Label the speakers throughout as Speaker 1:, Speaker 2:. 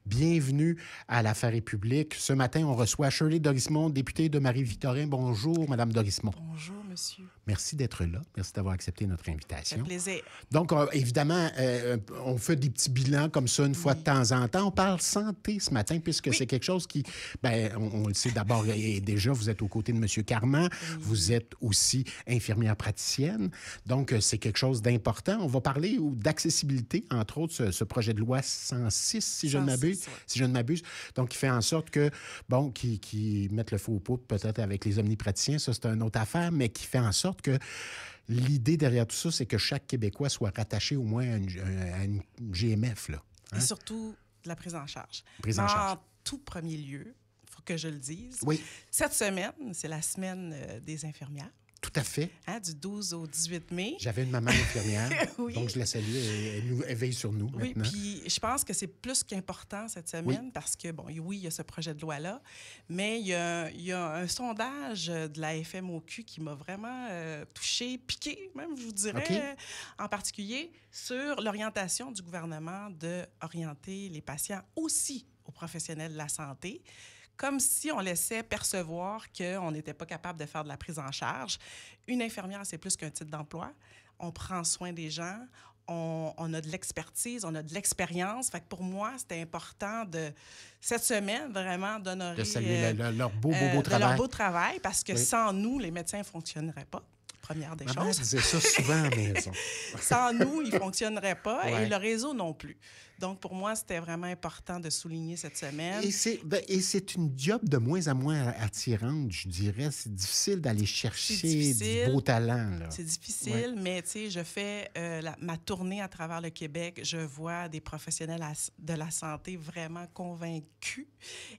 Speaker 1: Bienvenue à l'Affaire publique. Ce matin, on reçoit Shirley Dorismond, députée de Marie-Victorin. Bonjour, Madame Dorismond.
Speaker 2: Bonjour, monsieur.
Speaker 1: Merci d'être là. Merci d'avoir accepté notre
Speaker 2: Ça fait
Speaker 1: invitation.
Speaker 2: plaisir.
Speaker 1: Donc, évidemment, on fait des petits bilans comme ça une fois de temps en temps. On parle santé ce matin, puisque c'est quelque chose qui, on le sait d'abord, et déjà, vous êtes aux côtés de M. Carman. Vous êtes aussi infirmière praticienne. Donc, c'est quelque chose d'important. On va parler d'accessibilité, entre autres, ce projet de loi 106, si je ne m'abuse.
Speaker 2: Ouais.
Speaker 1: Si je ne m'abuse. Donc, qui fait en sorte que, qui mettent le feu aux poudres peut-être avec les omnipraticiens, ça, c'est une autre affaire, mais qui fait en sorte que l'idée derrière tout ça, c'est que chaque Québécois soit rattaché au moins à une GMF, là.
Speaker 2: Et surtout, de la prise en charge.
Speaker 1: Prise en charge.
Speaker 2: En tout premier lieu, il faut que je le dise.
Speaker 1: Oui.
Speaker 2: Cette semaine, c'est la semaine des infirmières.
Speaker 1: Tout à fait.
Speaker 2: Du 12 au 18 mai.
Speaker 1: J'avais une maman infirmière,
Speaker 2: Oui.
Speaker 1: donc je la salue. Elle veille sur nous
Speaker 2: Oui,
Speaker 1: maintenant.
Speaker 2: puis je pense que c'est plus qu'important cette semaine parce que, oui, il y a ce projet de loi-là, mais il y a un sondage de la FMOQ qui m'a vraiment touchée, piquée même, je vous dirais, en particulier sur l'orientation du gouvernement d'orienter les patients aussi aux professionnels de la santé, comme si on laissait percevoir qu'on n'était pas capable de faire de la prise en charge. Une infirmière, c'est plus qu'un titre d'emploi. On prend soin des gens, on a de l'expertise, on a de l'expérience. Fait que pour moi, c'était important cette semaine, vraiment, d'honorer...
Speaker 1: De saluer leur beau travail.
Speaker 2: Leur beau travail, parce que sans nous, les médecins ne fonctionneraient pas. Première des
Speaker 1: Maman
Speaker 2: choses.
Speaker 1: disait ça souvent à la maison.
Speaker 2: Sans nous, ils ne fonctionneraient pas et le réseau non plus. Donc, pour moi, c'était vraiment important de souligner cette semaine.
Speaker 1: Et c'est une job de moins en moins attirante, je dirais. C'est difficile d'aller chercher du beau talent. Là.
Speaker 2: C'est difficile, mais tu sais, je fais ma tournée à travers le Québec. Je vois des professionnels de la santé vraiment convaincus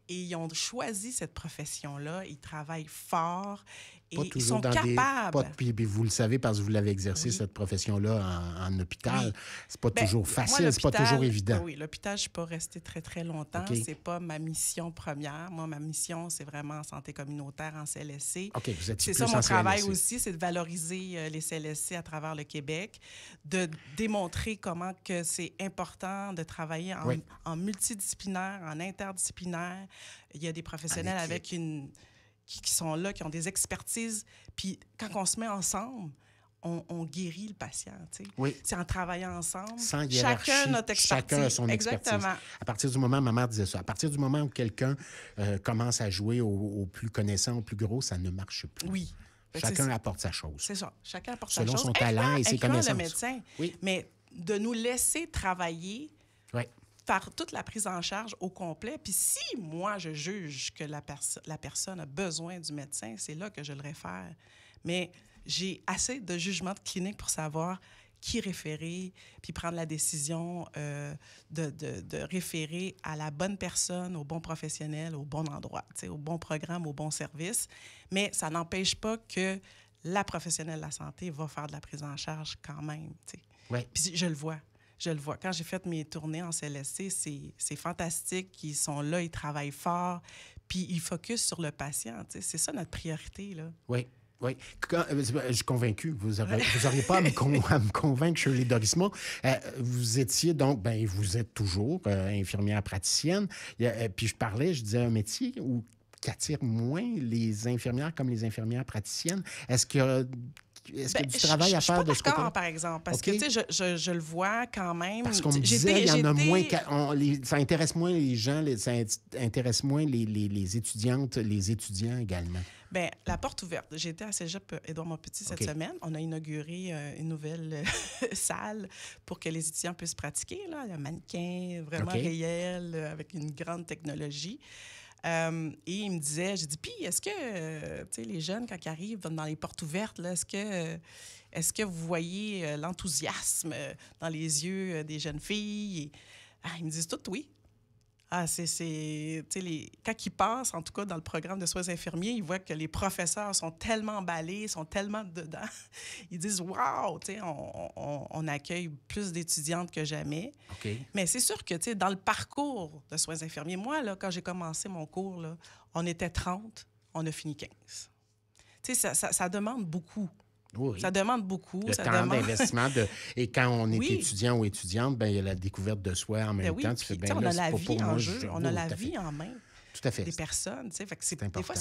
Speaker 2: et ils ont choisi cette profession-là. Ils travaillent fort et ils sont capables.
Speaker 1: Puis vous le savez parce que vous l'avez exercé, cette profession-là, en hôpital. C'est pas toujours facile, c'est pas toujours évident.
Speaker 2: Oui, l'hôpital, je ne suis pas restée très, très longtemps. C'est pas ma mission première. Moi, ma mission, c'est vraiment en santé communautaire, en CLSC.
Speaker 1: OK, vous êtes
Speaker 2: c'est
Speaker 1: plus
Speaker 2: ça, mon travail
Speaker 1: CLSC.
Speaker 2: aussi, c'est de valoriser les CLSC à travers le Québec, de démontrer comment que c'est important de travailler en multidisciplinaire, en interdisciplinaire. Il y a des professionnels qui sont là, qui ont des expertises. Puis quand on se met ensemble, on guérit le patient, tu sais.
Speaker 1: Oui.
Speaker 2: C'est en travaillant ensemble.
Speaker 1: Sans hiérarchie,
Speaker 2: chacun notre expertise.
Speaker 1: Chacun a son expertise.
Speaker 2: Exactement.
Speaker 1: À partir du moment, ma mère disait ça, à partir du moment où quelqu'un commence à jouer au plus connaissant, au plus gros, ça ne marche plus.
Speaker 2: Oui.
Speaker 1: Chacun apporte sa chose.
Speaker 2: C'est ça. Chacun apporte
Speaker 1: selon
Speaker 2: sa chose.
Speaker 1: Son talent et ses connaissances.
Speaker 2: Le médecin.
Speaker 1: Oui.
Speaker 2: Mais de nous laisser travailler,
Speaker 1: oui.
Speaker 2: faire toute la prise en charge au complet. Puis si moi, je juge que la personne a besoin du médecin, c'est là que je le réfère. Mais j'ai assez de jugement de clinique pour savoir qui référer, puis prendre la décision de référer à la bonne personne, au bon professionnel, au bon endroit, au bon programme, au bon service. Mais ça n'empêche pas que la professionnelle de la santé va faire de la prise en charge quand même.
Speaker 1: Oui.
Speaker 2: Puis je le vois. Je le vois. Quand j'ai fait mes tournées en CLSC, c'est fantastique. Ils sont là, ils travaillent fort, puis ils focusent sur le patient. C'est ça notre priorité, là.
Speaker 1: Oui. Oui. Je suis convaincu. Vous n'auriez pas à me convaincre, Shirley Dorismond. Vous étiez donc, vous êtes toujours infirmière praticienne. Puis je disais un métier qui attire moins les infirmières comme les infirmières praticiennes. Est-ce qu'il y a du travail à faire de ce côté?
Speaker 2: Je suis pas d'accord, par exemple, parce que, tu sais, je le vois quand même.
Speaker 1: Parce qu'on me disait, il y en a moins... ça intéresse moins les gens, ça intéresse moins les étudiantes, les étudiants également.
Speaker 2: Bien, la porte ouverte. J'étais à Cégep Édouard-Montpetit cette semaine. On a inauguré une nouvelle salle pour que les étudiants puissent pratiquer. Là. Il y a un mannequin vraiment réel, avec une grande technologie. Et il me disait, j'ai dit, puis est-ce que, tu sais, les jeunes, quand ils arrivent dans les portes ouvertes, là, est-ce que vous voyez l'enthousiasme dans les yeux des jeunes filles? Ils me disent tout oui. Quand ils passent, en tout cas, dans le programme de soins infirmiers, ils voient que les professeurs sont tellement emballés, sont tellement dedans. Ils disent « Wow! » On accueille plus d'étudiantes que jamais. Mais c'est sûr que, dans le parcours de soins infirmiers, moi, là, quand j'ai commencé mon cours, là, on était 30, on a fini 15. Ça demande beaucoup.
Speaker 1: Oui.
Speaker 2: Ça demande beaucoup.
Speaker 1: Le
Speaker 2: ça
Speaker 1: temps
Speaker 2: demande...
Speaker 1: d'investissement. Et quand on est
Speaker 2: Oui.
Speaker 1: étudiant ou étudiante, ben, il y a la découverte de soi en même temps. Tu fais, ben,
Speaker 2: on
Speaker 1: là,
Speaker 2: a la
Speaker 1: c'est pas
Speaker 2: vie
Speaker 1: pour
Speaker 2: en
Speaker 1: moi.
Speaker 2: jeu. On a la vie en main
Speaker 1: Tout à fait.
Speaker 2: des personnes. Fait que
Speaker 1: c'est
Speaker 2: des fois,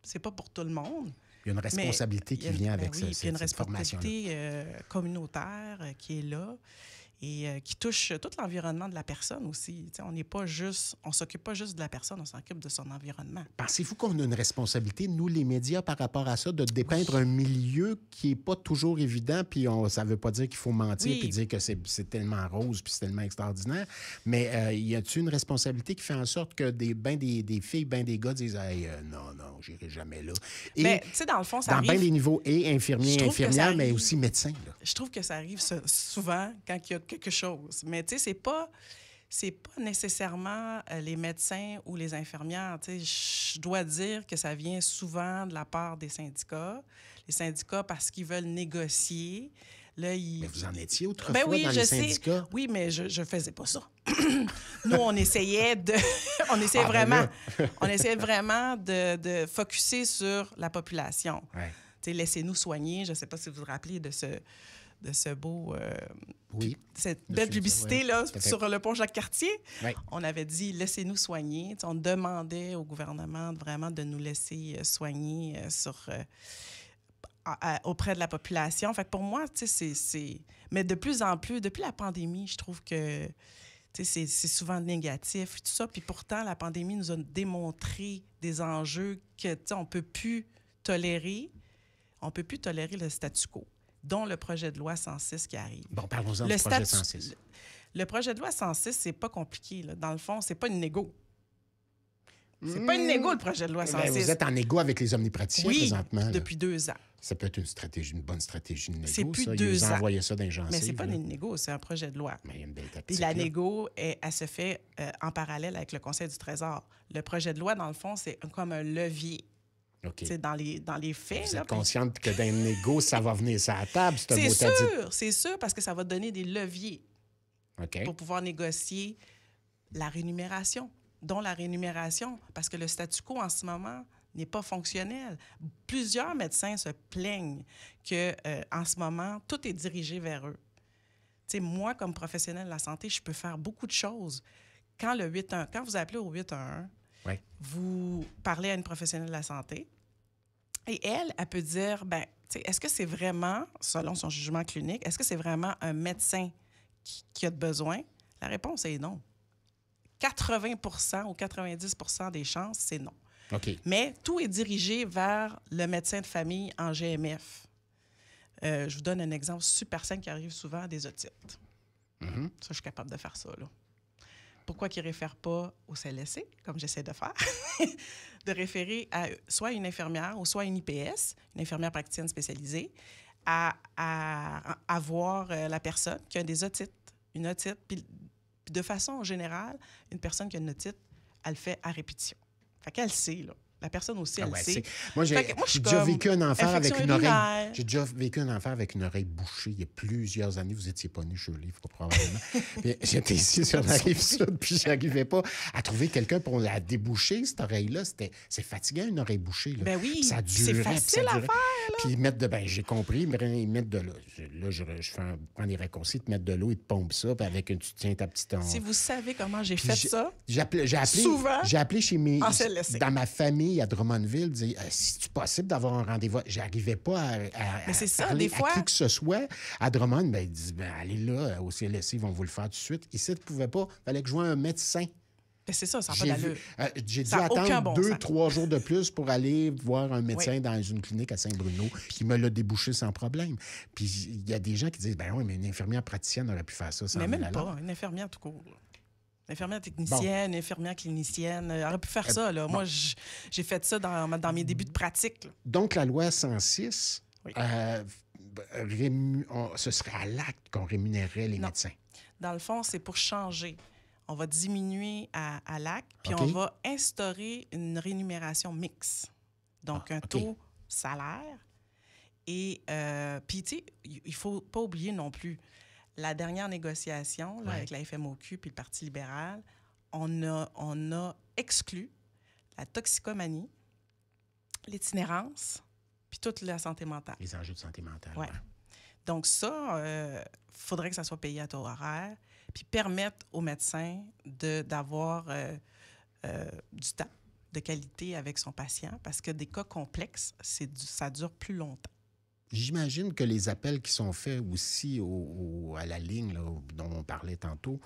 Speaker 2: c'est pas pour tout le monde.
Speaker 1: Il y a une responsabilité qui vient avec ça,
Speaker 2: puis il y a une
Speaker 1: cette formation-là.
Speaker 2: responsabilité communautaire qui est là et qui touche tout l'environnement de la personne aussi. T'sais, on s'occupe pas juste de la personne, on s'occupe de son environnement.
Speaker 1: Pensez-vous qu'on a une responsabilité, nous, les médias, par rapport à ça, de dépeindre un milieu qui n'est pas toujours évident, puis ça ne veut pas dire qu'il faut mentir puis dire que c'est tellement rose puis c'est tellement extraordinaire, mais y a-t-il une responsabilité qui fait en sorte que des filles, des gars disent hey, « Non, j'irai jamais là ».
Speaker 2: Mais, tu sais, dans le fond, ça arrive...
Speaker 1: Dans bien des niveaux, et infirmiers, infirmières, mais aussi médecins. Là.
Speaker 2: Je trouve que ça arrive souvent quand il y a quelque chose. Mais tu sais, c'est pas nécessairement les médecins ou les infirmières. Tu sais, je dois dire que ça vient souvent de la part des syndicats. Les syndicats, parce qu'ils veulent négocier. Là,
Speaker 1: Mais vous en étiez autrefois
Speaker 2: ben oui,
Speaker 1: dans les syndicats?
Speaker 2: Oui, mais je faisais pas ça. Nous, on essayait vraiment de focusser sur la population.
Speaker 1: Ouais.
Speaker 2: Tu sais, laissez-nous soigner. Je ne sais pas si vous vous rappelez de ce beau... cette belle publicité là, sur le pont Jacques-Cartier.
Speaker 1: Oui.
Speaker 2: On avait dit « Laissez-nous soigner ». On demandait au gouvernement vraiment de nous laisser soigner auprès de la population. Fait que pour moi, c'est... Mais de plus en plus, depuis la pandémie, je trouve que c'est souvent négatif, tout ça. Puis pourtant, la pandémie nous a démontré des enjeux que on ne peut plus tolérer. On ne peut plus tolérer le statu quo, dont le projet de loi 106 qui arrive.
Speaker 1: Bon, parlons-en du projet 106.
Speaker 2: Le projet de loi 106, c'est pas compliqué. Là. Dans le fond, c'est pas une négo. C'est pas une négo, le projet de loi 106.
Speaker 1: Vous êtes en négo avec les omnipraticiens présentement.
Speaker 2: Oui, depuis 2 ans.
Speaker 1: Ça peut être une bonne stratégie de négo.
Speaker 2: C'est plus
Speaker 1: ça.
Speaker 2: 2 ans.
Speaker 1: Ils envoyaient ça dans les gencives.
Speaker 2: Mais c'est pas une négo, c'est un projet de loi.
Speaker 1: Mais il y a une belle tactique.
Speaker 2: Puis la négo, elle se fait en parallèle avec le Conseil du Trésor. Le projet de loi, dans le fond, c'est comme un levier.
Speaker 1: Okay.
Speaker 2: Dans les faits.
Speaker 1: Vous êtes consciente que dans une négo, ça va venir sur la table,
Speaker 2: c'est sûr, parce que ça va donner des leviers pour pouvoir négocier la rémunération, dont la rémunération, parce que le statu quo en ce moment n'est pas fonctionnel. Plusieurs médecins se plaignent qu'en ce moment, tout est dirigé vers eux. T'sais, moi, comme professionnel de la santé, je peux faire beaucoup de choses. Quand vous appelez au 811, vous parlez à une professionnelle de la santé et elle peut dire, est-ce que c'est vraiment, selon son jugement clinique, est-ce que c'est vraiment un médecin qui a besoin? La réponse est non. 80 ou 90 des chances, c'est non.
Speaker 1: Okay.
Speaker 2: Mais tout est dirigé vers le médecin de famille en GMF. Je vous donne un exemple super simple qui arrive souvent à des otites.
Speaker 1: Mm-hmm.
Speaker 2: Ça, je suis capable de faire ça, là. Pourquoi qu'ils ne réfèrent pas au CLSC, comme j'essaie de faire, de référer à soit une infirmière ou soit une IPS, une infirmière praticienne spécialisée, à voir la personne qui a des otites, une otite. Puis de façon générale, une personne qui a une otite, elle le fait à répétition. Fait qu'elle sait, là. La personne aussi, elle sait.
Speaker 1: Moi, j'ai déjà vécu un enfer avec une oreille. J'ai déjà vécu un enfer avec une oreille bouchée il y a plusieurs années. Vous n'étiez pas né, Shirley, probablement. J'étais ici sur la Rive-Sud, puis je n'arrivais pas à trouver quelqu'un pour la déboucher, cette oreille-là. C'est fatigant, une oreille bouchée. Là.
Speaker 2: Ben oui,
Speaker 1: ça durait,
Speaker 2: c'est facile à faire. Là.
Speaker 1: Puis ils mettent j'ai compris, ils mettent de l'eau. Là, je prends des raccourcis, ils te mettent de l'eau, ils te pompent ça, puis avec tu tiens ta petite...
Speaker 2: Si vous savez comment j'ai fait ça,
Speaker 1: j'ai appelé chez dans ma famille à Drummondville, dire si c'est possible d'avoir un rendez-vous. J'arrivais pas à parler
Speaker 2: des fois...
Speaker 1: à qui que ce soit. À Drummond, ils disent allez là, au CLSC, ils vont vous le faire tout de suite. Ici, tu ne pouvais pas. Il fallait que je voie un médecin.
Speaker 2: Mais c'est ça, ça n'a pas d'allure.
Speaker 1: J'ai dû attendre 2-3 jours de plus pour aller voir un médecin dans une clinique à Saint-Bruno, qui me l'a débouché sans problème. Puis il y a des gens qui disent oui, mais une infirmière praticienne aurait pu faire ça sans
Speaker 2: mais même pas, une infirmière tout court. Une infirmière technicienne, une infirmière clinicienne, elle aurait pu faire ça. Là. Moi, j'ai fait ça dans mes débuts de pratique. Là.
Speaker 1: Donc, la loi 106, ce serait à l'acte qu'on rémunérerait les médecins.
Speaker 2: Dans le fond, c'est pour changer. On va diminuer à l'acte, puis on va instaurer une rémunération mixte. Donc, un taux salaire. Et puis, tu sais, il ne faut pas oublier non plus, la dernière négociation avec la FMOQ puis le Parti libéral, on a exclu la toxicomanie, l'itinérance puis toute la santé mentale.
Speaker 1: Les enjeux de santé mentale.
Speaker 2: Ouais. Donc ça, faudrait que ça soit payé à taux horaire, puis permettre aux médecins d'avoir du temps de qualité avec son patient, parce que des cas complexes, ça dure plus longtemps.
Speaker 1: J'imagine que les appels qui sont faits aussi à la ligne là, dont on parlait tantôt,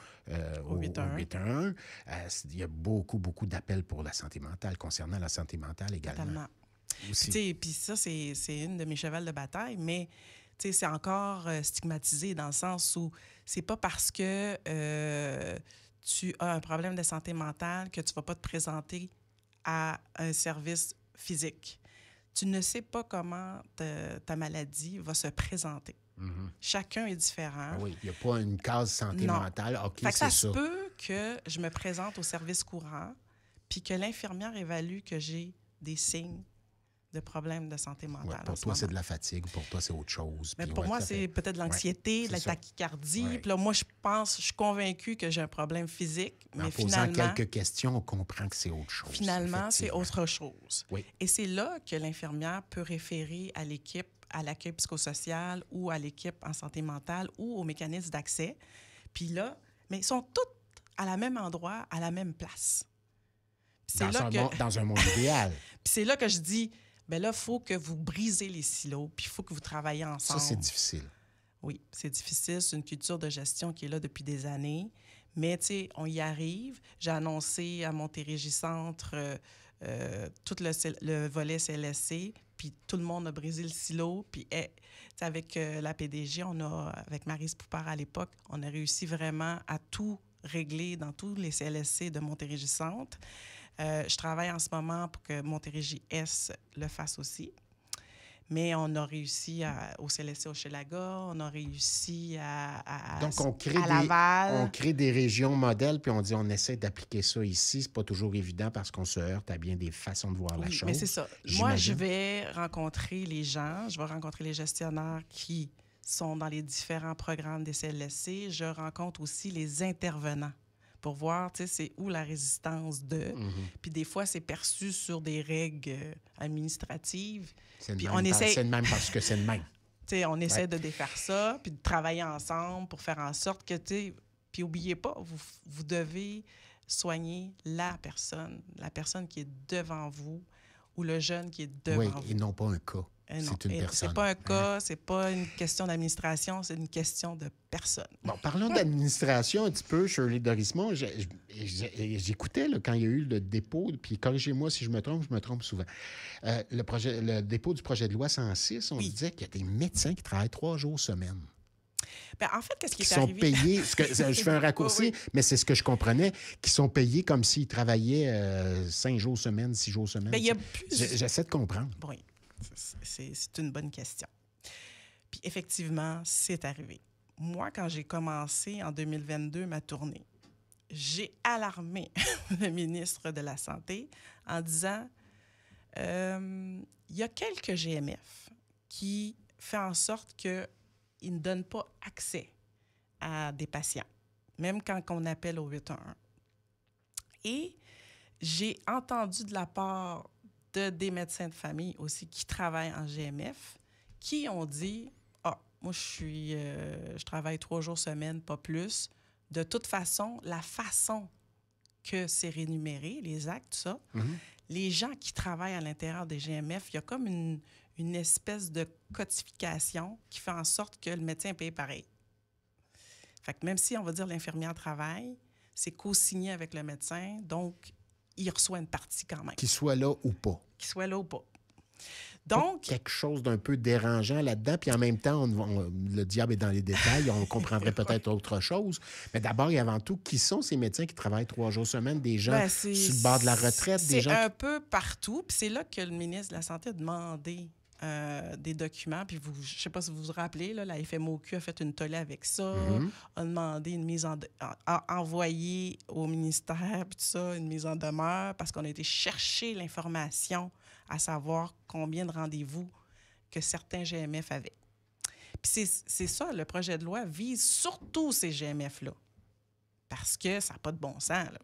Speaker 1: au 811, il y a beaucoup, beaucoup d'appels pour la santé mentale, concernant la santé mentale également.
Speaker 2: Totalement. Puis ça, c'est une de mes chevals de bataille, mais c'est encore stigmatisé dans le sens où c'est pas parce que tu as un problème de santé mentale que tu vas pas te présenter à un service physique. Tu ne sais pas comment ta maladie va se présenter. Mm-hmm. Chacun est différent.
Speaker 1: Ah oui, il n'y a pas une case santé mentale. OK,
Speaker 2: c'est ça. Ça se peut que je me présente au service courant puis que l'infirmière évalue que j'ai des signes de problèmes de santé mentale.
Speaker 1: Ouais, pour toi, c'est de la fatigue. Pour toi, c'est autre chose.
Speaker 2: Mais pour moi, c'est peut-être de l'anxiété, de la tachycardie. Puis là, moi, je suis convaincue que j'ai un problème physique. Mais finalement,
Speaker 1: posant quelques questions, on comprend que c'est autre chose.
Speaker 2: Finalement, c'est autre chose.
Speaker 1: Oui.
Speaker 2: Et c'est là que l'infirmière peut référer à l'équipe, à l'accueil psychosocial ou à l'équipe en santé mentale ou au mécanisme d'accès. Puis là, mais ils sont tous à la même endroit, à la même place.
Speaker 1: Dans un monde idéal.
Speaker 2: Puis c'est là que je dis... Bien là, il faut que vous brisez les silos, puis il faut que vous travaillez ensemble.
Speaker 1: Ça, c'est difficile.
Speaker 2: Oui, c'est difficile. C'est une culture de gestion qui est là depuis des années. Mais, tu sais, on y arrive. J'ai annoncé à Montérégie-Centre tout le volet CLSC, puis tout le monde a brisé le silo. Puis, avec la PDG, avec Maryse Poupard à l'époque, on a réussi vraiment à tout régler dans tous les CLSC de Montérégie-Centre. Je travaille en ce moment pour que Montérégie-Est le fasse aussi. Mais on a réussi au CLSC Hochelaga, on a réussi
Speaker 1: Donc,
Speaker 2: Laval.
Speaker 1: On crée des régions modèles, puis on essaie d'appliquer ça ici. C'est pas toujours évident parce qu'on se heurte à bien des façons de voir la chose.
Speaker 2: Mais c'est ça. Moi, je vais rencontrer les gens, je vais rencontrer les gestionnaires qui sont dans les différents programmes des CLSC. Je rencontre aussi les intervenants pour voir, tu sais, c'est où la résistance de. Mm-hmm. Puis des fois, c'est perçu sur des règles administratives.
Speaker 1: C'est de même parce que c'est de même.
Speaker 2: Tu sais, on essaie de défaire ça, puis de travailler ensemble pour faire en sorte que, tu sais, puis n'oubliez pas, vous devez soigner la personne qui est devant vous ou le jeune qui est devant vous.
Speaker 1: Oui, et non pas un cas. C'est une personne.
Speaker 2: C'est pas un cas, c'est pas une question d'administration, c'est une question de personne.
Speaker 1: Bon, parlons d'administration un petit peu, Shirley Dorismont. J'écoutais là, quand il y a eu le dépôt, puis corrigez-moi si je me trompe souvent. Le dépôt du projet de loi 106, on disait qu'il y a des médecins qui travaillent 3 jours semaine.
Speaker 2: Bien, en fait, qu'est-ce qui est
Speaker 1: arrivé? Qui sont payés, je fais un raccourci, mais c'est ce que je comprenais, qui sont payés comme s'ils travaillaient 5 jours semaine, 6 jours semaine.
Speaker 2: Bien,
Speaker 1: j'essaie de comprendre.
Speaker 2: Oui. C'est une bonne question. Puis effectivement, c'est arrivé. Moi, quand j'ai commencé en 2022 ma tournée, j'ai alarmé le ministre de la Santé en disant il y a quelques GMF qui font en sorte qu'ils ne donnent pas accès à des patients, même quand on appelle au 811. Et j'ai entendu de la part des médecins de famille aussi qui travaillent en GMF, qui ont dit « Ah, moi, je travaille 3 jours semaine, pas plus. De toute façon, la façon que c'est rémunéré, les actes, tout ça, les gens qui travaillent à l'intérieur des GMF, il y a comme une espèce de codification qui fait en sorte que le médecin est payé pareil. Fait que même si, on va dire, l'infirmière travaille, c'est co-signé avec le médecin, donc il reçoit une partie quand même.
Speaker 1: Qu'il soit là ou pas.
Speaker 2: Qu'il soit là ou pas. Donc...
Speaker 1: Quelque chose d'un peu dérangeant là-dedans, puis en même temps, le diable est dans les détails, on comprendrait peut-être autre chose. Mais d'abord et avant tout, qui sont ces médecins qui travaillent 3 jours semaine, des gens sur le bord de la retraite?
Speaker 2: C'est un peu partout, puis c'est là que le ministre de la Santé a demandé des documents, puis je ne sais pas si vous vous rappelez, là, la FMOQ a fait une tollée avec ça, a demandé une mise a envoyé au ministère, puis tout ça, une mise en demeure, parce qu'on a été chercher l'information à savoir combien de rendez-vous que certains GMF avaient. Puis c'est ça, le projet de loi vise surtout ces GMF-là, parce que ça n'a pas de bon sens, là.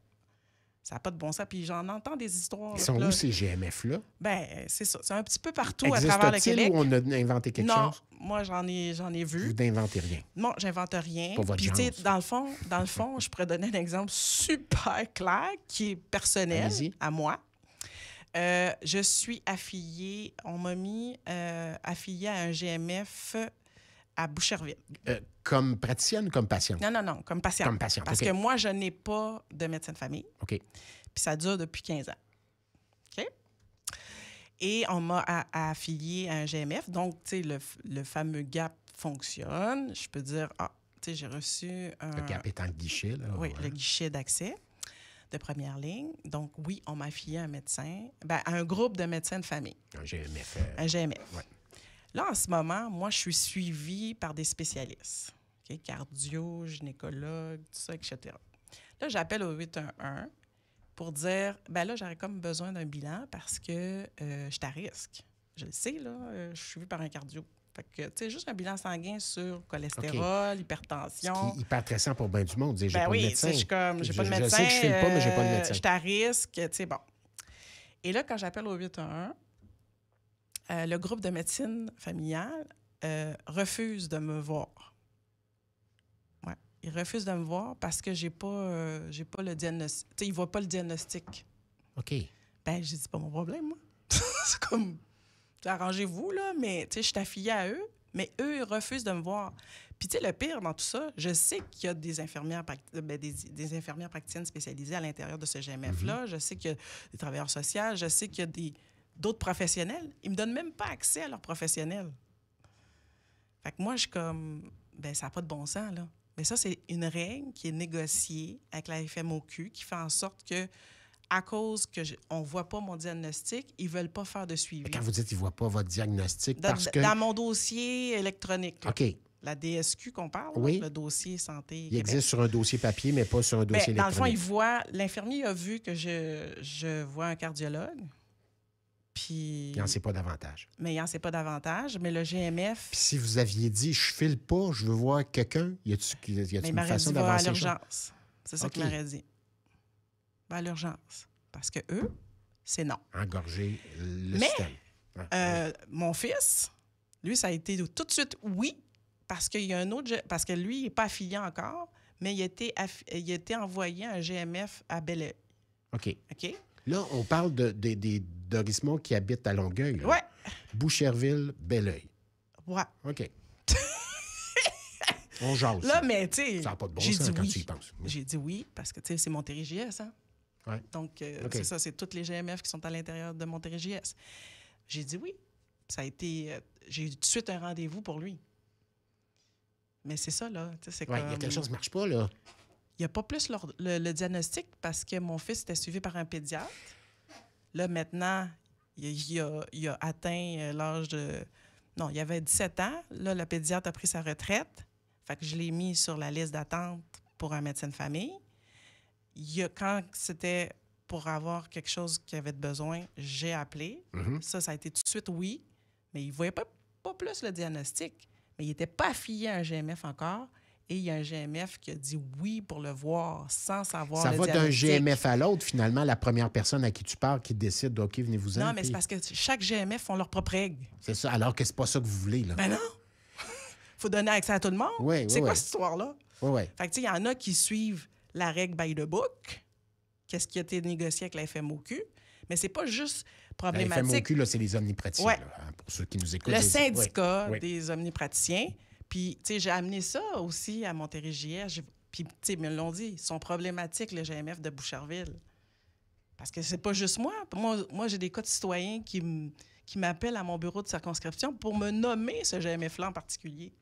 Speaker 2: Ça n'a pas de bon sens. Puis j'en entends des histoires.
Speaker 1: Ils sont où, ces GMF-là?
Speaker 2: Ben, c'est ça. C'est un petit peu partout à travers le Québec.
Speaker 1: Existe-t-il ou on a inventé quelque chose?
Speaker 2: Non, moi, j'en ai vu.
Speaker 1: Vous n'inventez rien?
Speaker 2: Non, j'invente rien.
Speaker 1: Pour votre
Speaker 2: Puis, tu sais, dans le fond, je pourrais donner un exemple super clair qui est personnel à moi. Je suis affiliée, on m'a mis affiliée à un GMF à Boucherville.
Speaker 1: Comme praticienne ou comme patiente?
Speaker 2: Non, comme patiente.
Speaker 1: Comme patiente,
Speaker 2: Parce
Speaker 1: OK.
Speaker 2: que moi, je n'ai pas de médecin de famille.
Speaker 1: OK.
Speaker 2: Puis ça dure depuis 15 ans. OK? Et on m'a affiliée à un GMF. Donc, tu sais, le fameux GAP fonctionne. Je peux dire, tu sais, j'ai reçu un...
Speaker 1: Le GAP étant le guichet, là.
Speaker 2: Oui, le guichet d'accès de première ligne. Donc, oui, on m'a affilié à un médecin, à un groupe de médecins de famille.
Speaker 1: Un GMF.
Speaker 2: Un GMF.
Speaker 1: Ouais.
Speaker 2: Là, en ce moment, moi, je suis suivie par des spécialistes. Okay? Cardio, gynécologue, tout ça, etc. Là, j'appelle au 811 pour dire, là, j'aurais comme besoin d'un bilan parce que je suis à risque. Je le sais, là, je suis suivie par un cardio. Fait que, tu sais, juste un bilan sanguin sur cholestérol, hypertension.
Speaker 1: Ce qui est hyper stressant pour bien du monde. J'ai pas de médecin.
Speaker 2: Je suis comme, j'ai pas de médecin.
Speaker 1: Je sais que je file pas, mais j'ai pas de médecin.
Speaker 2: Je suis à risque, tu sais, bon. Et là, quand j'appelle au 811, le groupe de médecine familiale refuse de me voir. Ouais, ils refusent de me voir parce que j'ai pas le diagnostic. Tu sais, ils voient pas le diagnostic.
Speaker 1: OK.
Speaker 2: Ben, j'ai dit, c'est pas mon problème, moi. C'est comme, arrangez-vous, là, mais tu sais, je suis affiliée à eux, mais eux, ils refusent de me voir. Puis, tu sais, le pire dans tout ça, je sais qu'il y a des infirmières, des infirmières praticiennes spécialisées à l'intérieur de ce GMF-là. Je sais qu'il y a des travailleurs sociaux. Je sais qu'il y a d'autres professionnels. Ils me donnent même pas accès à leurs professionnels. Fait que moi, je suis comme, ça n'a pas de bon sens, là. Mais ça, c'est une règle qui est négociée avec la FMOQ qui fait en sorte que, à cause qu'on ne voit pas mon diagnostic, ils ne veulent pas faire de suivi.
Speaker 1: Mais quand vous dites qu'ils ne voient pas votre diagnostic, parce que...
Speaker 2: Dans mon dossier électronique. Là.
Speaker 1: OK.
Speaker 2: La DSQ qu'on parle,
Speaker 1: oui.
Speaker 2: Là, le dossier santé.
Speaker 1: Il existe sur un dossier papier, mais pas sur un dossier électronique.
Speaker 2: Dans le fond, l'infirmier a vu que je vois un cardiologue. Puis...
Speaker 1: Il n'en sait pas davantage.
Speaker 2: Mais il n'en sait pas davantage. Mais le GMF...
Speaker 1: Puis si vous aviez dit, je file pas, je veux voir quelqu'un, y a-t-il une façon d'avancer?
Speaker 2: À l'urgence. C'est ça qu'il m'aurait dit. Va à l'urgence. Parce que eux, c'est non.
Speaker 1: Engorger le système.
Speaker 2: Mon fils, lui, ça a été tout de suite oui, parce qu'il y a un autre... Parce que lui, il n'est pas affilié encore, mais il a été envoyé à un GMF à Belleuil.
Speaker 1: OK.
Speaker 2: OK?
Speaker 1: Là, on parle des Dorismont qui habitent à Longueuil.
Speaker 2: Oui.
Speaker 1: Boucherville, Belleuil.
Speaker 2: Ouais.
Speaker 1: OK. On jase.
Speaker 2: Là, mais tu sais...
Speaker 1: Ça n'a pas de bon sens quand tu y penses.
Speaker 2: J'ai dit oui, parce que, tu sais, c'est Montérégie-S, hein?
Speaker 1: Ouais.
Speaker 2: Donc, c'est ça, c'est tous les GMF qui sont à l'intérieur de Montérégie-S. J'ai dit oui. Ça a été... j'ai eu tout de suite un rendez-vous pour lui. Mais c'est ça, là. C'est
Speaker 1: comme... il y a quelque chose qui ne marche pas, là.
Speaker 2: Il n'y a pas plus le diagnostic parce que mon fils était suivi par un pédiatre. Là, maintenant, il a atteint l'âge de... Non, il avait 17 ans. Là, le pédiatre a pris sa retraite. Fait que je l'ai mis sur la liste d'attente pour un médecin de famille. Quand c'était pour avoir quelque chose qu'il avait besoin, j'ai appelé. Ça a été tout de suite oui, mais il ne voyait pas plus le diagnostic. Mais il n'était pas affilié à un GMF encore. Et il y a un GMF qui a dit oui pour le voir sans savoir le diagnostic. Ça va
Speaker 1: d'un GMF à l'autre, finalement, la première personne à qui tu parles qui décide, OK, venez-vous-en.
Speaker 2: Non, mais c'est parce que chaque GMF font leur propre règle.
Speaker 1: C'est ça, alors que c'est pas ça que vous voulez, là.
Speaker 2: Ben non! Faut donner accès à tout le monde.
Speaker 1: Oui,
Speaker 2: c'est quoi cette histoire-là?
Speaker 1: Oui, oui.
Speaker 2: Fait que, tu sais, il y en a qui suivent la règle by the book, qu'est-ce qui a été négocié avec la FMOQ, mais c'est pas juste problématique.
Speaker 1: La FMOQ, là, c'est les omnipraticiens, là, hein, pour ceux qui nous écoutent.
Speaker 2: Le syndicat des omnipraticiens. Puis, tu sais, j'ai amené ça aussi à Montérégie-S. Puis, tu sais, ils me l'ont dit, ils sont problématiques, le GMF de Boucherville. Parce que c'est pas juste moi. Moi j'ai des cas de citoyens qui m'appellent à mon bureau de circonscription pour me nommer ce GMF-là en particulier.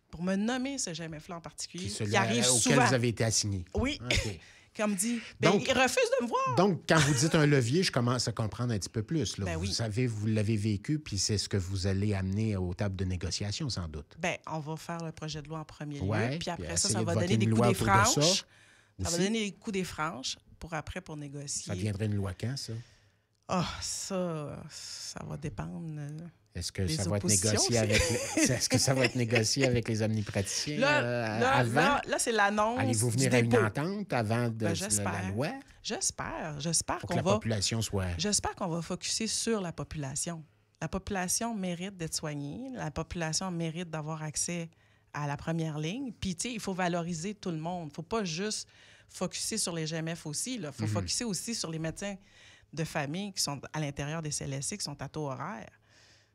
Speaker 2: Pour me nommer ce GMF-là en particulier. Qui arrive souvent.
Speaker 1: Auquel vous avez été assigné.
Speaker 2: Oui.
Speaker 1: Okay.
Speaker 2: Comme dit, donc, ils refusent de me voir.
Speaker 1: Donc, quand vous dites un levier, je commence à comprendre un petit peu plus. Là.
Speaker 2: Oui.
Speaker 1: Vous savez, vous l'avez vécu, puis c'est ce que vous allez amener aux tables de négociation, sans doute.
Speaker 2: Bien, on va faire le projet de loi en premier lieu, puis après ça va donner des coups des franches. Ça va donner des coups des franches pour négocier.
Speaker 1: Ça deviendrait une loi quand, ça?
Speaker 2: Ah, ça va dépendre.
Speaker 1: Est-ce que
Speaker 2: Les
Speaker 1: ça va être
Speaker 2: oppositions
Speaker 1: négocié
Speaker 2: aussi.
Speaker 1: avec est-ce que ça va être négocié avec les omnipraticiens avant?
Speaker 2: Là, c'est l'annonce.
Speaker 1: Allez-vous venir
Speaker 2: du
Speaker 1: à une
Speaker 2: dépôt.
Speaker 1: entente avant de la
Speaker 2: J'espère.
Speaker 1: loi
Speaker 2: J'espère
Speaker 1: pour que
Speaker 2: qu'on
Speaker 1: la
Speaker 2: va.
Speaker 1: population soit...
Speaker 2: J'espère qu'on va focusser sur la population. La population mérite d'être soignée. La population mérite d'avoir accès à la première ligne. Puis, tu sais, il faut valoriser tout le monde. Il ne faut pas juste focusser sur les GMF aussi. Il faut focusser aussi sur les médecins de famille qui sont à l'intérieur des CLSC, qui sont à taux horaire.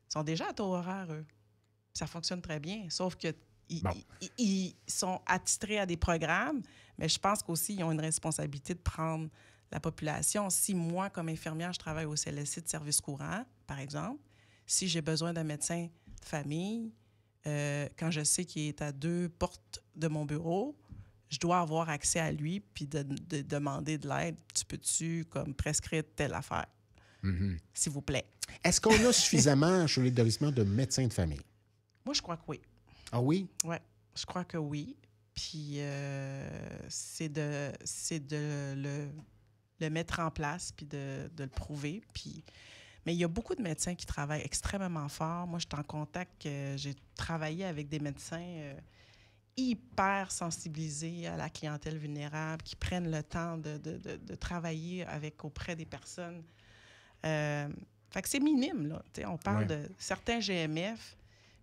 Speaker 2: Ils sont déjà à taux horaire, eux. Ça fonctionne très bien. Sauf que ils sont attitrés à des programmes, mais je pense qu'aussi, ils ont une responsabilité de prendre la population. Si moi, comme infirmière, je travaille au CLSC de service courant, par exemple, si j'ai besoin d'un médecin de famille, quand je sais qu'il est à 2 portes de mon bureau, je dois avoir accès à lui puis de demander de l'aide. Tu peux-tu comme prescrire telle affaire, s'il vous plaît?
Speaker 1: Est-ce qu'on a suffisamment, chez les Dorisman, de médecins de famille?
Speaker 2: Moi, je crois que oui.
Speaker 1: Ah oui?
Speaker 2: Oui, je crois que oui. Puis c'est de le mettre en place puis de le prouver. Puis... Mais il y a beaucoup de médecins qui travaillent extrêmement fort. Moi, je suis en contact, j'ai travaillé avec des médecins hyper sensibilisés à la clientèle vulnérable, qui prennent le temps de travailler auprès des personnes. Fait que c'est minime, là. T'sais, on parle de certains GMF,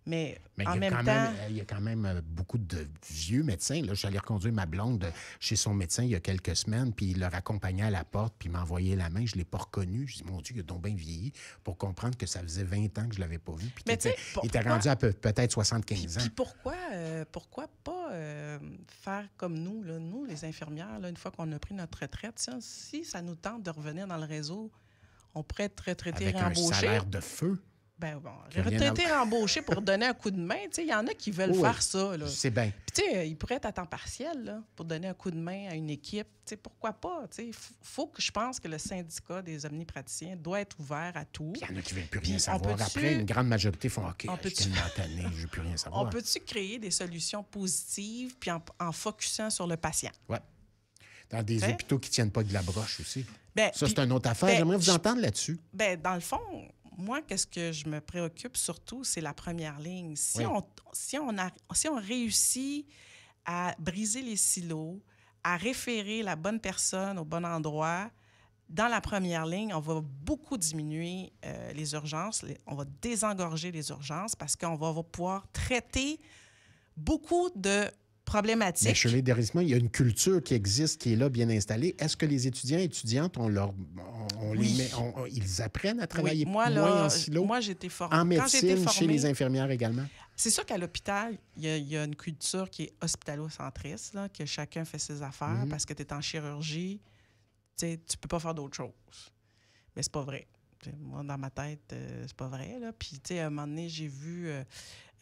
Speaker 2: mais en même temps...
Speaker 1: Il y a quand même beaucoup de vieux médecins. Là, je suis allé reconduire ma blonde chez son médecin il y a quelques semaines, puis il leur accompagnait à la porte, puis il m'envoyait la main. Je ne l'ai pas reconnu. Je dis, mon Dieu, il a donc bien vieilli pour comprendre que ça faisait 20 ans que je ne l'avais pas vu. Puis il était rendu à peut-être 75 ans.
Speaker 2: Puis pourquoi pas faire comme nous, là, nous, les infirmières, là, une fois qu'on a pris notre retraite, si ça nous tente de revenir dans le réseau, on pourrait être retraité
Speaker 1: avec
Speaker 2: rembauché.
Speaker 1: Un salaire de feu.
Speaker 2: Ben bon, retraité rembauché pour donner un coup de main. Il y en a qui veulent faire ça.
Speaker 1: C'est bien.
Speaker 2: Puis, ils pourraient être à temps partiel là, pour donner un coup de main à une équipe. Pourquoi pas? Il faut que je pense que le syndicat des omnipraticiens doit être ouvert à tout.
Speaker 1: Il y en a qui ne veulent plus rien savoir. Après, une grande majorité font OK, je suis tellement tanné, je ne veux plus rien savoir.
Speaker 2: On peut-tu créer des solutions positives puis en focusant sur le patient?
Speaker 1: Oui. Dans des hôpitaux qui ne tiennent pas de la broche aussi.
Speaker 2: Ça,
Speaker 1: c'est une autre affaire. J'aimerais vous entendre là-dessus.
Speaker 2: Dans le fond, moi, qu'est-ce que je me préoccupe surtout, c'est la première ligne. Si on réussit à briser les silos, à référer la bonne personne au bon endroit, dans la première ligne, on va beaucoup diminuer les urgences. On va désengorger les urgences parce qu'on va pouvoir traiter beaucoup de problématiques.
Speaker 1: Mais chez les Dorisman, il y a une culture qui existe, qui est là, bien installée. Est-ce que les étudiants et étudiantes, ils apprennent à travailler moins en silo?
Speaker 2: Moi, j'ai été formée.
Speaker 1: En médecine, chez les infirmières également?
Speaker 2: C'est sûr qu'à l'hôpital, il y a une culture qui est hospitalo-centriste, là, que chacun fait ses affaires parce que tu es en chirurgie, tu ne peux pas faire d'autre chose. Mais c'est pas vrai. Moi, dans ma tête, c'est pas vrai. Là. Puis, à un moment donné, j'ai vu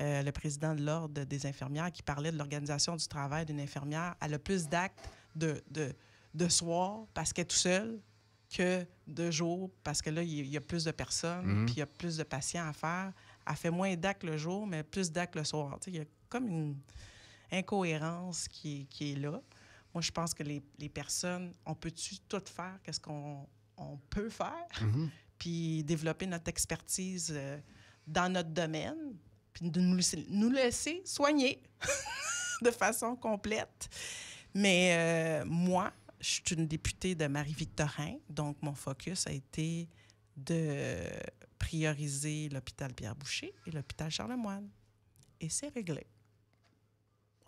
Speaker 2: le président de l'Ordre des infirmières qui parlait de l'organisation du travail d'une infirmière. Elle a plus d'actes de soir parce qu'elle est tout seule que de jour parce que là, il y a plus de personnes puis il y a plus de patients à faire. Elle fait moins d'actes le jour, mais plus d'actes le soir. Il y a comme une incohérence qui est là. Moi, je pense que les personnes, on peut-tu tout faire? Qu'est-ce qu'on peut faire? Puis développer notre expertise dans notre domaine, puis de nous laisser soigner de façon complète. Mais moi, je suis une députée de Marie-Victorin, donc mon focus a été de prioriser l'hôpital Pierre-Boucher et l'hôpital Charlemagne. Et c'est réglé.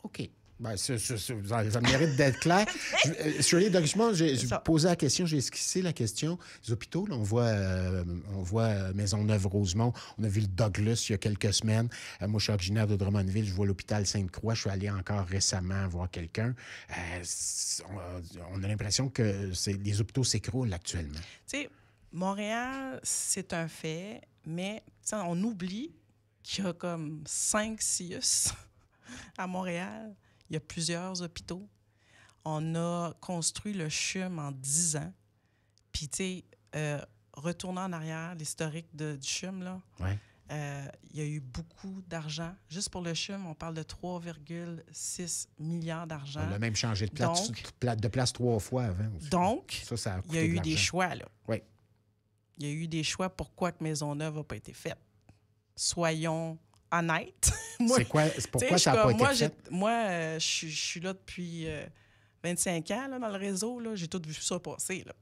Speaker 1: OK. Ben, ça mérite d'être clair. Sur les documents, j'ai posé la question, j'ai esquissé la question. Les hôpitaux, là, on voit Maisonneuve-Rosemont, on a vu le Douglas il y a quelques semaines. Moi, je suis originaire de Drummondville, je vois l'hôpital Sainte-Croix. Je suis allé encore récemment voir quelqu'un. On a l'impression que les hôpitaux s'écroulent actuellement.
Speaker 2: Tu sais, Montréal, c'est un fait, mais on oublie qu'il y a comme 5 CIUS à Montréal. Il y a plusieurs hôpitaux. On a construit le CHUM en 10 ans. Puis, tu sais, retournant en arrière, l'historique du CHUM, là, il y a eu beaucoup d'argent. Juste pour le CHUM, on parle de 3,6 milliards d'argent.
Speaker 1: On a même changé de place 3 fois avant aussi.
Speaker 2: Donc,
Speaker 1: ça a coûté
Speaker 2: il y a eu des choix, là.
Speaker 1: Oui.
Speaker 2: Il y a eu des choix pourquoi que Maisonneuve n'a pas été faite. Soyons honnêtes.
Speaker 1: Pourquoi ça n'a pas été fait?
Speaker 2: Moi, je suis là depuis 25 ans là, dans le réseau. Là, j'ai tout vu ça passer. Là.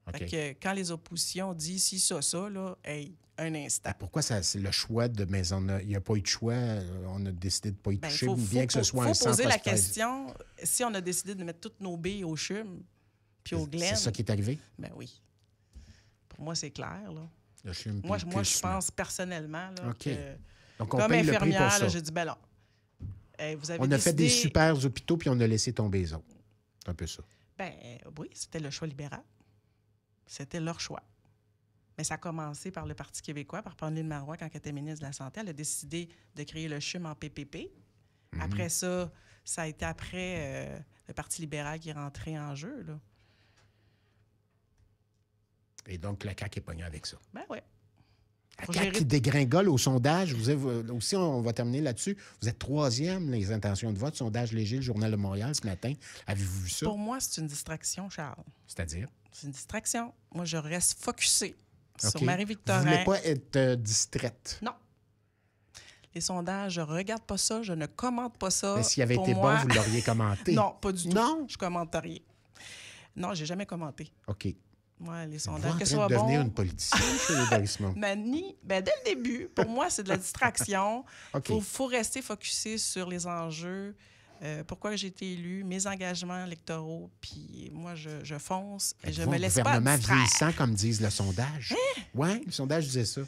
Speaker 1: Okay.
Speaker 2: Fait que quand les oppositions disent si, ça, là, hey, un instant.
Speaker 1: Pourquoi c'est le choix de... Mais il n'y a pas eu de choix. On a décidé de ne pas y toucher, bien que ce soit un centre.
Speaker 2: Il faut poser la question, si on a décidé de mettre toutes nos billes au CHUM puis au Glen...
Speaker 1: C'est ça qui est arrivé?
Speaker 2: Ben oui. Pour moi, c'est clair. Là.
Speaker 1: Le CHUM
Speaker 2: moi je pense personnellement là,
Speaker 1: OK.
Speaker 2: que,
Speaker 1: donc, on
Speaker 2: comme
Speaker 1: paye
Speaker 2: infirmière,
Speaker 1: le prix pour ça.
Speaker 2: j'ai dit, ben là, hey, vous avez
Speaker 1: on a fait des
Speaker 2: décidé...
Speaker 1: super hôpitaux puis on a laissé tomber les autres. C'est un peu ça.
Speaker 2: Ben oui, c'était le choix libéral. C'était leur choix. Mais ça a commencé par le Parti québécois, par Pauline Marois, quand elle était ministre de la Santé. Elle a décidé de créer le CHUM en PPP. Mm-hmm. Après ça, ça a été après le Parti libéral qui est rentré en jeu. Là.
Speaker 1: Et donc, la CAQ est pognée avec ça.
Speaker 2: Ben oui.
Speaker 1: La CAQ qui dégringole au sondage. Aussi, on va terminer là-dessus. Vous êtes 3e, les intentions de vote. Sondage léger, le Journal de Montréal, ce matin. Avez-vous vu ça?
Speaker 2: Pour moi, c'est une distraction, Charles.
Speaker 1: C'est-à-dire?
Speaker 2: C'est une distraction. Moi, je reste focusée sur Marie-Victorin.
Speaker 1: Vous ne voulez pas être distraite?
Speaker 2: Non. Les sondages, je ne regarde pas ça, je ne commente pas ça.
Speaker 1: Mais s'il avait été bon, vous l'auriez commenté?
Speaker 2: Non, pas du tout.
Speaker 1: Non?
Speaker 2: Je ne commente rien. Non, je n'ai jamais commenté.
Speaker 1: OK.
Speaker 2: Ouais, les sondages,
Speaker 1: que ce soit bon. Vous devenir une politicienne chez les Dorismont.
Speaker 2: Dès le début, pour moi, c'est de la distraction.
Speaker 1: Okay.
Speaker 2: Faut rester focusé sur les enjeux. Pourquoi j'ai été élu, mes engagements électoraux, puis moi, je fonce et je me laisse pas distraire.
Speaker 1: Gouvernement vieillissant, comme disent le sondage. Hein? Oui, le sondage disait ça.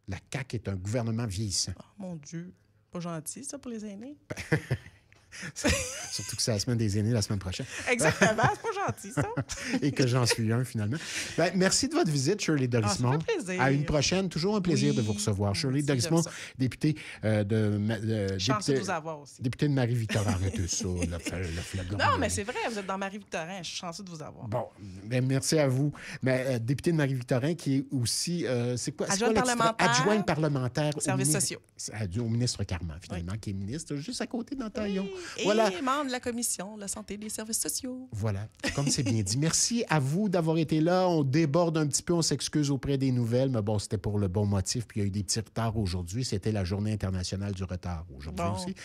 Speaker 1: La CAQ est un gouvernement vieillissant.
Speaker 2: Oh, mon Dieu, pas gentil, ça, pour les aînés.
Speaker 1: Surtout que c'est la semaine des aînés la semaine prochaine.
Speaker 2: Exactement, c'est pas gentil, ça.
Speaker 1: Et que j'en suis un, finalement. Ben, merci de votre visite, Shirley Dorismont.
Speaker 2: Ça fait plaisir.
Speaker 1: À une prochaine. Toujours un plaisir de vous recevoir. Shirley Dorismont, députée
Speaker 2: chanceux de vous avoir aussi.
Speaker 1: Députée de Marie-Victorin. Arrêtez ça, le flagon.
Speaker 2: Non, mais c'est vrai, vous êtes dans Marie-Victorin. Je suis chanceux de vous avoir.
Speaker 1: Bon, ben, merci à vous. Mais députée de Marie-Victorin, qui est aussi, adjointe parlementaire
Speaker 2: services sociaux.
Speaker 1: Au ministre Carman, finalement, qui est ministre juste à côté d'Antaillon.
Speaker 2: Et voilà. Membre de la commission de la santé et des services sociaux.
Speaker 1: Voilà, comme c'est bien dit. Merci à vous d'avoir été là. On déborde un petit peu, on s'excuse auprès des nouvelles, mais bon, c'était pour le bon motif. Puis il y a eu des petits retards aujourd'hui. C'était la Journée internationale du retard aujourd'hui aussi.